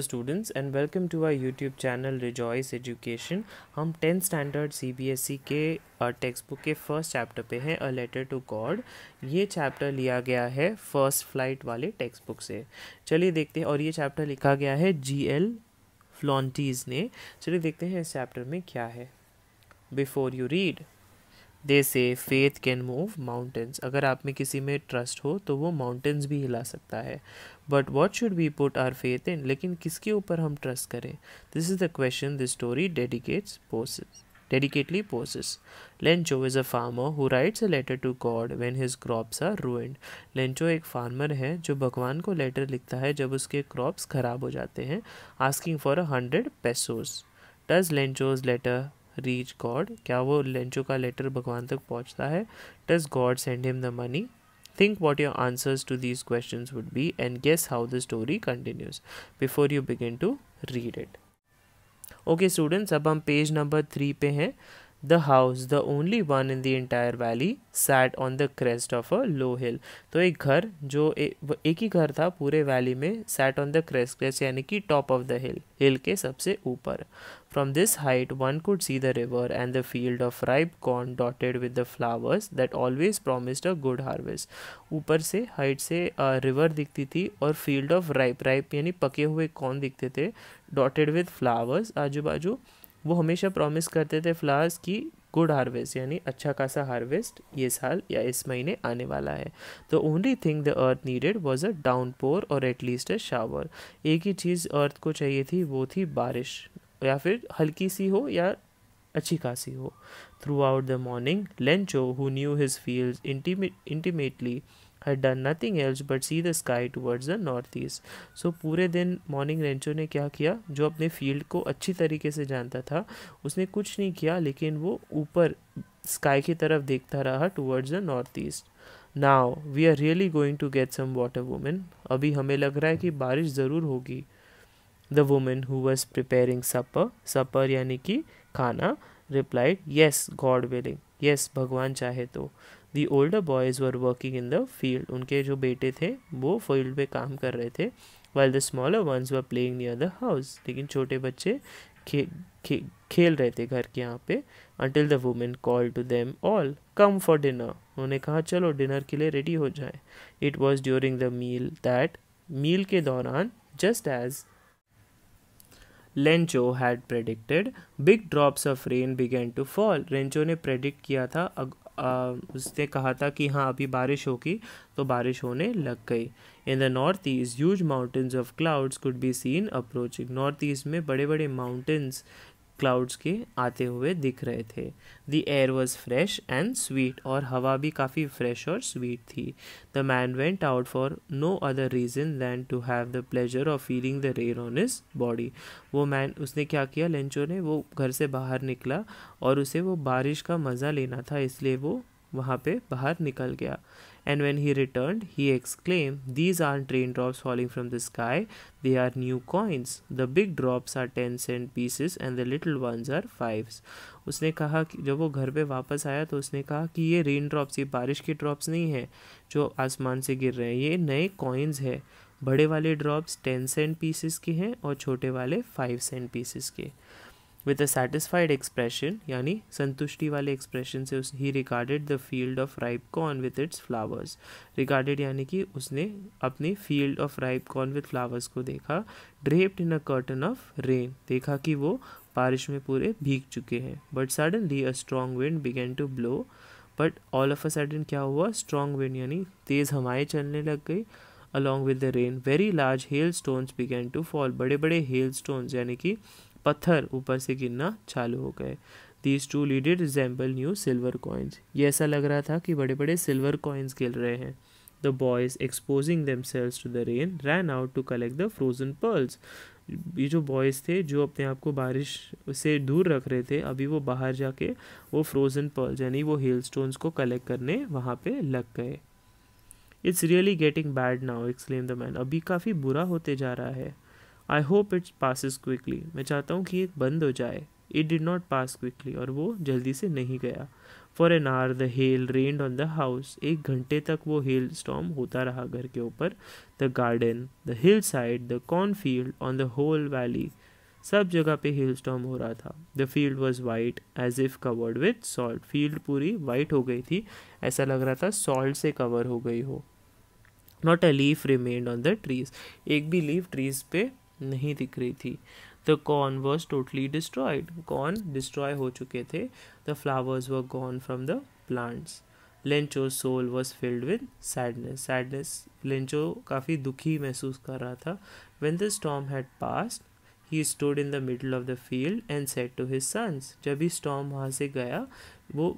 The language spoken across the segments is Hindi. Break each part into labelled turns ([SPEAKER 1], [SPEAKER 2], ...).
[SPEAKER 1] students and welcome to our YouTube channel Rejoice Education। हम 10th स्टैंडर्ड CBSE के टेक्स्ट बुक के फर्स्ट चैप्टर पे हैं, अ लेटर टू गॉड। ये चैप्टर लिया गया है फर्स्ट फ्लाइट वाले टेक्स्ट बुक से। चलिए देखते हैं, और ये चैप्टर लिखा गया है GL फ्लॉन्टीज़ ने। चलिए देखते हैं इस चैप्टर में क्या है। बिफोर यू रीड, दे से फेथ कैन मूव माउंटेन्स। अगर आप में किसी में ट्रस्ट हो तो वो माउंटेन्स भी हिला सकता है। But what should we put our faith in, लेकिन किसके ऊपर हम ट्रस्ट करें? This is the question this story dedicatedly poses. Lencho is a farmer who writes a letter to God when his crops are ruined. Lencho एक फार्मर है जो भगवान को लेटर लिखता है जब उसके क्रॉप्स खराब हो जाते हैं, asking for 100 pesos. Does Lencho's letter reach God? क्या वो लेंचो का लेटर भगवान तक पहुंचता है? Does God send him the money? Think what your answers to these questions would be and guess how the story continues before you begin to read it. Okay students, अब हम पेज नंबर 3 पे हैं। The house, the only one in the entire valley, sat on the crest of a low hill. तो एक घर जो एक ही घर था पूरे वैली में, sat on the crest यानी कि top of the hill के सबसे ऊपर। From this height one could see the river and the field of ripe corn dotted with the flowers that always promised a good harvest. ऊपर से हाइट से रिवर दिखती थी और फील्ड ऑफ राइप यानी पके हुए कॉर्न दिखते थे, डॉटेड विद फ्लावर्स आजू बाजू। वो हमेशा प्रॉमिस करते थे फ्लावर्स की गुड हार्वेस्ट यानी अच्छा खासा हार्वेस्ट ये साल या इस महीने आने वाला है। The only thing the earth needed was a downpour और एटलीस्ट अ शावर। एक ही चीज़ अर्थ को चाहिए थी, वो थी बारिश, या फिर हल्की सी हो या अच्छी खासी हो। Through out the morning Lencho, who knew his fields intimately, had done nothing else but see the sky towards the northeast. So पूरे दिन मॉर्निंग रेंचो ने क्या किया, जो अपने फील्ड को अच्छी तरीके से जानता था, उसने कुछ नहीं किया, लेकिन वो ऊपर स्काई की तरफ देखता रहा, towards the north east. Now we are really going to get some water women. अभी हमें लग रहा है कि बारिश ज़रूर होगी। The women who was preparing supper यानी कि खाना, replied yes God willing, yes भगवान चाहे तो। The older boys were working in the field. उनके जो बेटे थे वो फील्ड पे काम कर रहे थे, while the smaller ones were playing near the house. लेकिन छोटे बच्चे खेल रहे थे घर के यहाँ पे। Until the woman called to them all, come for dinner. उन्होंने कहा चलो डिनर के लिए रेडी हो जाए। It was during the meal that, मील के दौरान, just as Lencho had predicted, big drops of rain began to fall. Rancho ने प्रेडिक्ट किया था, उसने कहा था कि हाँ अभी बारिश होगी, तो बारिश होने लग गई। In the north east huge mountains of clouds could be seen approaching. North east में बड़े बड़े माउंटेन्स क्लाउड्स के आते हुए दिख रहे थे। The air was fresh and sweet, और हवा भी काफ़ी फ्रेश और स्वीट थी। The man went out for no other reason than to have the pleasure of feeling the rain on his body. वो मैन, उसने क्या किया, लेंचो ने, वो घर से बाहर निकला और उसे वो बारिश का मज़ा लेना था, इसलिए वो वहाँ पे बाहर निकल गया। And when he returned, he exclaimed, these aren't raindrops falling from the sky, they are new coins. The big drops are 10-cent pieces and the little ones are 5s. उसने कहा कि जब वो घर पे वापस आया तो उसने कहा कि ये रेन ड्रॉप्स, ये बारिश के ड्रॉप्स नहीं है जो आसमान से गिर रहे हैं, ये नए कॉइन्स है। बड़े वाले ड्रॉप्स 10-cent पीसेस के हैं और छोटे वाले 5-cent पीसेस के। With a satisfied expression, यानी संतुष्टि वाले एक्सप्रेशन से he regarded the field of ripe corn with its flowers. Regarded यानी कि उसने अपनी field of ripe corn with flowers को देखा। Draped in a curtain of rain, देखा कि वो बारिश में पूरे भीग चुके हैं। But suddenly a strong wind began to blow. But all of a sudden क्या हुआ, strong wind यानी तेज़ हवाएं चलने लग गई। Along with the rain, very large hailstones began to fall. बड़े बड़े hailstones यानी कि पत्थर ऊपर से गिरना चालू हो गए। These two did resemble new silver coins. ये ऐसा लग रहा था कि बड़े बड़े सिल्वर कॉइन्स गिर रहे हैं। The boys, exposing themselves to the rain, ran out to collect the frozen pearls. ये जो बॉयज़ थे जो अपने आप को बारिश से दूर रख रहे थे, अभी वो बाहर जाके वो फ्रोज़न पर्ल्स यानी वो हेलस्टोन्स को कलेक्ट करने वहाँ पे लग गए। It's really getting bad now, exclaimed the man. अभी काफ़ी बुरा होते जा रहा है। I hope it passes quickly. मैं चाहता हूँ कि ये बंद हो जाए। It did not pass quickly. और वो जल्दी से नहीं गया. For an hour the hail rained on the house. 1 घंटे तक वो hail storm होता रहा घर के ऊपर. The garden, the hillside, the cornfield, on the whole valley. सब जगह पे hail storm हो रहा था. The field was white as if covered with salt. Field पूरी white हो गई थी. ऐसा लग रहा था salt से cover हो गई हो. Not a leaf remained on the trees. एक भी leaf trees पे नहीं दिख रही थी. The corn was totally destroyed. Corn destroy हो चुके थे. The flowers were gone from the plants. Lencho's soul was filled with sadness. Lencho काफ़ी दुखी महसूस कर रहा था. When the storm had passed, he stood in the middle of the field and said to his sons. जब भी storm वहाँ से गया, वो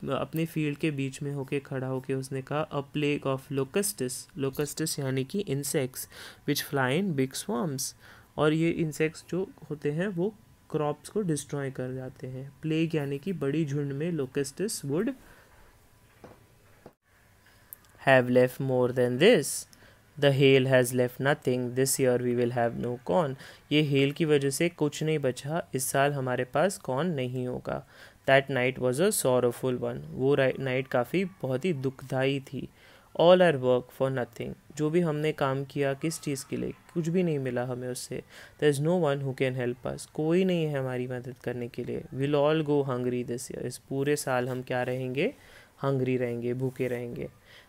[SPEAKER 1] अपने फील्ड के बीच में होके खड़ा होके उसने कहा, a plague of locusts यानी कि insects which fly in big swarms. और ये इंसेक्ट्स जो होते हैं वो क्रॉप्स को डिस्ट्रॉय कर जाते हैं. प्लेग यानी कि बड़ी झुंड में locusts would have left more than this. The hail has left nothing. This year we will have no corn. ये हेल की वजह से कुछ नहीं बचा. इस साल हमारे पास कॉर्न नहीं होगा. That night was a sorrowful one. वो नाइट काफ़ी बहुत ही दुखदाई थी. All our work for nothing. जो भी हमने काम किया किस चीज़ के लिए, कुछ भी नहीं मिला हमें उससे. There is no one who can help us. कोई नहीं है हमारी मदद करने के लिए. Will all go hungry this year. इस पूरे साल हम क्या रहेंगे, हंग्री रहेंगे, भूखे रहेंगे.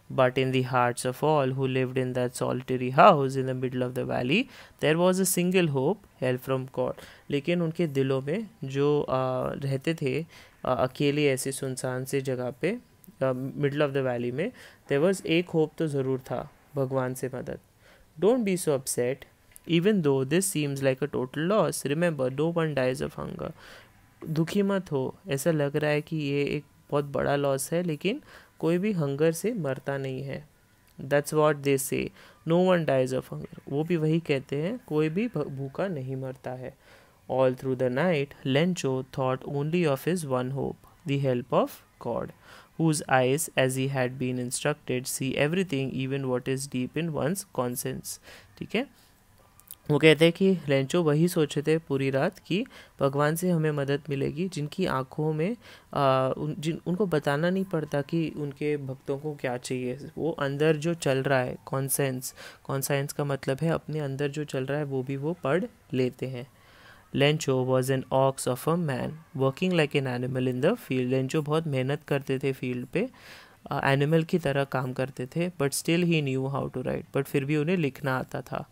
[SPEAKER 1] But in the hearts of all who lived in that solitary house in the middle of the valley, there was a single hope, help from God. लेकिन उनके दिलों में जो रहते थे अकेले ऐसे सुनसान से जगह पे मिडल ऑफ द वैली में, देयर वाज एक होप तो ज़रूर था, भगवान से मदद. Don't be so upset even though this seems like a total loss. Remember no one dies of hunger. दुखी मत हो. ऐसा लग रहा है कि ये एक बहुत बड़ा लॉस है, लेकिन कोई भी हंगर से मरता नहीं है. That's what they say. No one dies of hunger. वो भी वही कहते हैं, कोई भी भूखा नहीं मरता है. All through the night Lencho thought only of his one hope, the help of God, whose eyes, as he had been instructed, see everything, even what is deep in one's conscience. ठीक है. वो कहते हैं कि लेंचो वही सोचे थे पूरी रात कि भगवान से हमें मदद मिलेगी, जिनकी आँखों में उनको बताना नहीं पड़ता कि उनके भक्तों को क्या चाहिए. वो अंदर जो चल रहा है, कॉन्साइंस का मतलब है अपने अंदर जो चल रहा है वो भी वो पढ़ लेते हैं. Lencho was an ox of a man working like an animal in the field. Lencho बहुत मेहनत करते थे फील्ड पे, एनिमल की तरह काम करते थे. But still he knew how to write. But फिर भी उन्हें लिखना आता था.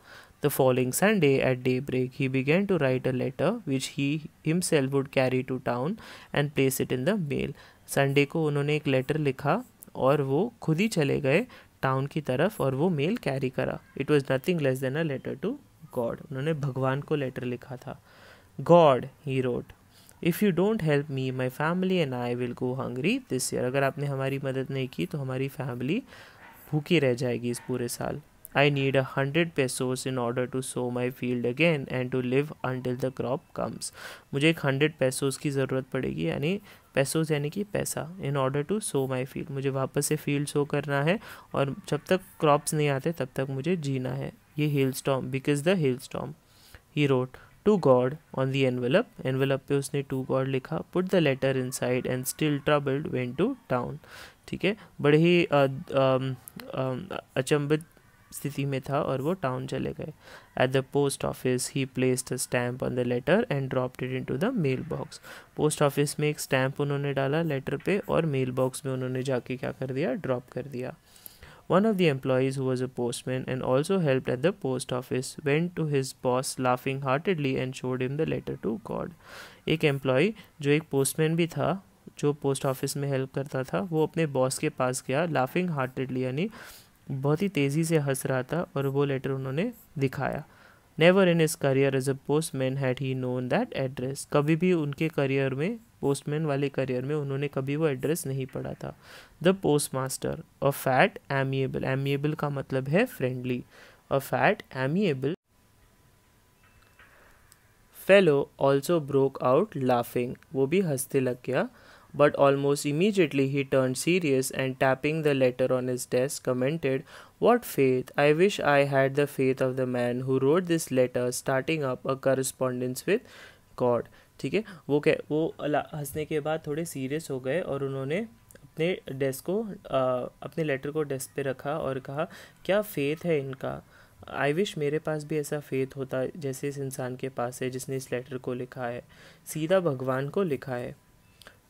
[SPEAKER 1] The following Sunday at daybreak he began to write a letter which he himself would carry to town and place it in the mail. Sunday को उन्होंने एक लेटर लिखा और वो खुद ही चले गए टाउन की तरफ और वो मेल कैरी करा. It was nothing less than a letter to God. उन्होंने भगवान को लेटर लिखा था. God, he wrote, if you don't help me, my family and I will go hungry this year. अगर आपने हमारी मदद नहीं की तो हमारी फैमिली भूखी रह जाएगी इस पूरे साल. I need 100 pesos in order to sow my field again and to live until the crop comes. मुझे 100 pesos की ज़रूरत पड़ेगी, यानी pesos यानी कि पैसा. In order to sow my field, मुझे वापस से फील्ड सो करना है और जब तक क्रॉप्स नहीं आते तब तक मुझे जीना है. ये hailstorm, because the hailstorm. He wrote to God on the envelope. Envelope पे उसने to God लिखा. Put the letter inside and still troubled went to town. ठीक है. बड़े ही अचंभित स्थिति में था और वो टाउन चले गए. At the post office he placed a stamp on the letter and dropped it into the mail box. Post office में एक स्टैम्प उन्होंने डाला लेटर पे और मेल बॉक्स में उन्होंने जाके क्या कर दिया, ड्रॉप कर दिया. One of the employees, who was a postman and also helped at the post office, went to his boss laughing heartedly and showed him the letter to God. एक एम्प्लॉय जो एक पोस्टमैन भी था, जो पोस्ट ऑफिस में हेल्प करता था, वो अपने बॉस के पास गया लाफिंग हार्टेडली, यानी बहुत ही तेज़ी से हंस रहा था और वो लेटर उन्होंने दिखाया. Never in his career as a postman had he known that address. कभी भी उनके करियर में, पोस्टमैन वाले करियर में, उन्होंने कभी वो एड्रेस नहीं पढ़ा था. The post master, a fat amiable, amiable का मतलब है friendly, a fat amiable fellow also broke out laughing. वो भी हंसते लग गया. But almost immediately he turned serious and tapping the letter on his desk commented, "What faith! I wish I had the faith of the man who wrote this letter starting up a correspondence with God." ठीक है। वो हंसने के बाद थोड़े सीरियस हो गए और उन्होंने अपने डेस्क को अपने लेटर को डेस्क पे रखा और कहा, क्या फेथ है इनका। आई विश मेरे पास भी ऐसा फेथ होता जैसे इस इंसान के पास है जिसने इस लेटर को लिखा है, सीधा भगवान को लिखा है।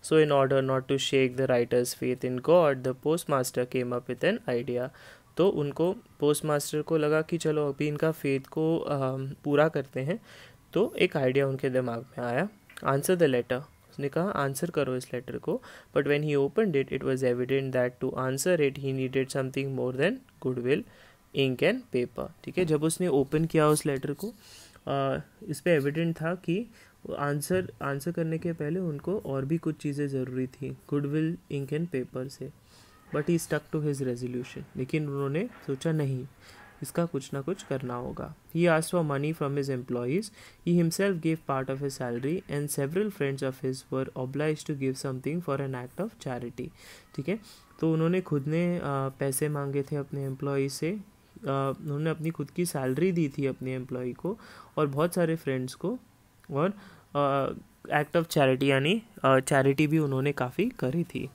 [SPEAKER 1] So in order not to shake the writer's faith in God, the post master came up with an idea. तो उनको पोस्ट मास्टर को लगा कि चलो अभी इनका फेथ को पूरा करते हैं। तो एक आइडिया उनके दिमाग में आया, आंसर द लेटर। उसने कहा आंसर करो इस लेटर को। But when he opened it, it was evident that to answer it he needed something more than goodwill, ink and paper. ठीक है, जब उसने ओपन किया उस लेटर को, इस पे एविडेंट था कि आंसर करने के पहले उनको और भी कुछ चीज़ें ज़रूरी थी, गुडविल, इंक एंड पेपर से। But he stuck to his resolution, लेकिन उन्होंने सोचा नहीं, इसका कुछ ना कुछ करना होगा। He asked for money from his employees, he himself give part of his salary and several friends of his were obliged to give something for an act of charity. ठीक है, तो उन्होंने खुद ने पैसे मांगे थे अपने एम्प्लॉय से, उन्होंने अपनी खुद की सैलरी दी थी अपने एम्प्लॉय को और बहुत सारे फ्रेंड्स को, और एक्ट ऑफ चैरिटी यानी चैरिटी भी उन्होंने काफ़ी करी थी।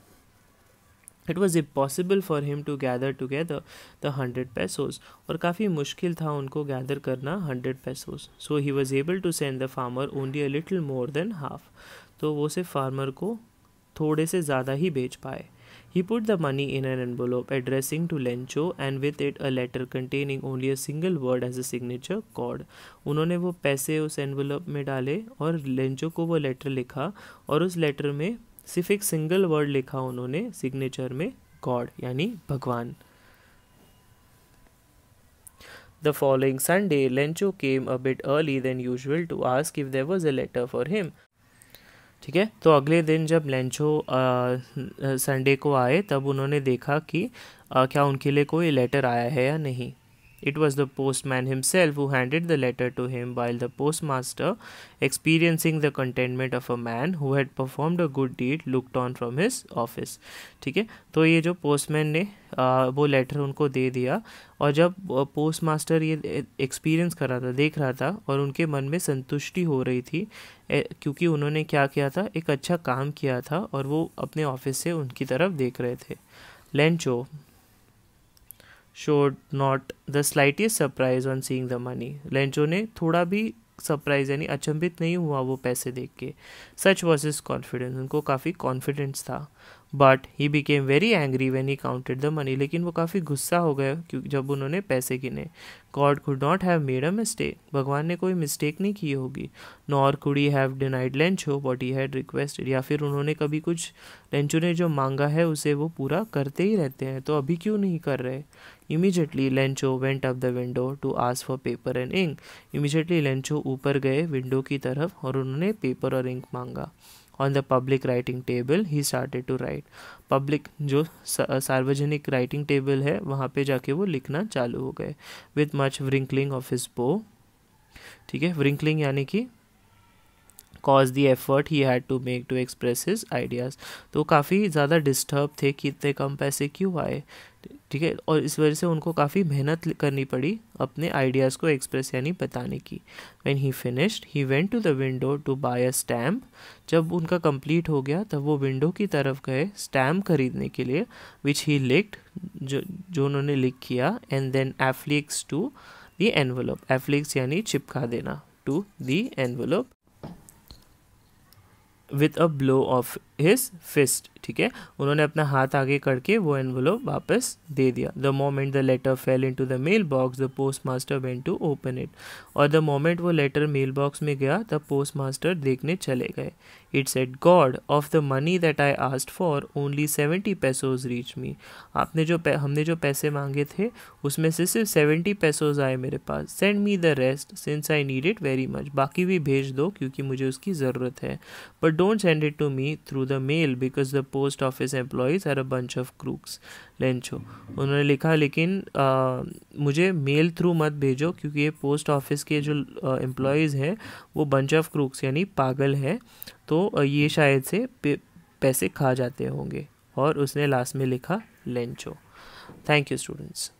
[SPEAKER 1] It was impossible for him to gather together the 100 pesos, और काफ़ी मुश्किल था उनको गैदर करना 100 pesos। So he was able to send the farmer only a little more than half, तो वो सिर्फ फार्मर को थोड़े से ज़्यादा ही बेच पाए। He put the money in an envelope addressing to Lencho and with it a letter containing only a single word as a signature cord. उन्होंने वो पैसे उस एनवेलप में डाले और लेंचो को वो लेटर लिखा और उस लेटर में सिर्फ एक सिंगल वर्ड लिखा उन्होंने सिग्नेचर में, गॉड यानी भगवान। The following Sunday, Lencho came a bit early than usual to ask if there was a letter for him. ठीक है, तो अगले दिन जब लेंचो संडे को आए तब उन्होंने देखा कि क्या उनके लिए कोई लेटर आया है या नहीं। It was the postman himself who handed the letter to him, while the postmaster, experiencing the contentment of a man who had performed a good deed, looked on from his office. ठीक है, तो ये जो पोस्टमैन ने वो लेटर उनको दे दिया और जब पोस्ट मास्टर ये एक्सपीरियंस कर रहा था, देख रहा था, और उनके मन में संतुष्टि हो रही थी क्योंकि उन्होंने क्या किया था, एक अच्छा काम किया था, और वो अपने ऑफिस से उनकी तरफ देख रहे थे। Lencho showed not the slightest surprise on seeing the money. Lencho ने थोड़ा भी सरप्राइज यानी अचंभित नहीं हुआ वो पैसे देख के। सच वॉज हिज कॉन्फिडेंस, उनको काफ़ी कॉन्फिडेंस था। But he became very angry when he counted the money, लेकिन वो काफ़ी गुस्सा हो गया क्योंकि जब उन्होंने पैसे गिने। God could not have made a mistake, भगवान ने कोई मिस्टेक नहीं की होगी। Nor could he have denied Lencho what he had requested, या फिर उन्होंने कभी कुछ लेंचो ने जो मांगा है उसे वो पूरा करते ही रहते हैं, तो अभी क्यों नहीं कर रहे। Immediately Lencho went up the window to ask for paper and ink, immediately Lencho ऊपर गए विंडो की तरफ और उन्होंने पेपर और इंक मांगा। On the public writing table he started to write, public जो सार्वजनिक राइटिंग टेबल है वहाँ पे जाके वो लिखना चालू हो गए। With much wrinkling of his brow, ठीक है, व्रिंकलिंग यानी कि cause the effort he had to make to express his ideas, तो काफ़ी ज़्यादा डिस्टर्ब थे कि इतने कम पैसे क्यों आए। ठीक है, और इस वजह से उनको काफ़ी मेहनत करनी पड़ी अपने आइडियाज़ को एक्सप्रेस यानी बताने की। When he finished he went to the window to buy a stamp, जब उनका कंप्लीट हो गया तब वो विंडो की तरफ गए स्टैम्प खरीदने के लिए, विच ही लिक्ड, जो उन्होंने लिख किया, and then affix to the envelope, affix यानी चिपका देना, to the envelope with a blow of his fist. ठीक है, उन्होंने अपना हाथ आगे करके वो एनवेलप वापस दे दिया। The moment the letter fell into the mail box the post master went to open it, और द मोमेंट वो लेटर मेल बॉक्स में गया तब पोस्ट मास्टर देखने चले गए। It said, god of the money that I asked for only 70 pesos reach me, हमने जो पैसे मांगे थे उसमें से सिर्फ 70 pesos आए मेरे पास। Send me the rest since I need it very much, बाकी भी भेज दो क्योंकि मुझे उसकी ज़रूरत है। But don't send it to me through the mail because the post office employees are a bunch of crooks. Lencho, उन्होंने लिखा लेकिन मुझे मेल थ्रू मत भेजो क्योंकि ये पोस्ट ऑफिस के जो एम्प्लॉयज़ हैं वो बंच ऑफ क्रूक्स यानी पागल हैं, तो ये शायद से पैसे खा जाते होंगे। और उसने लास्ट में लिखा लेंचो। Thank you students.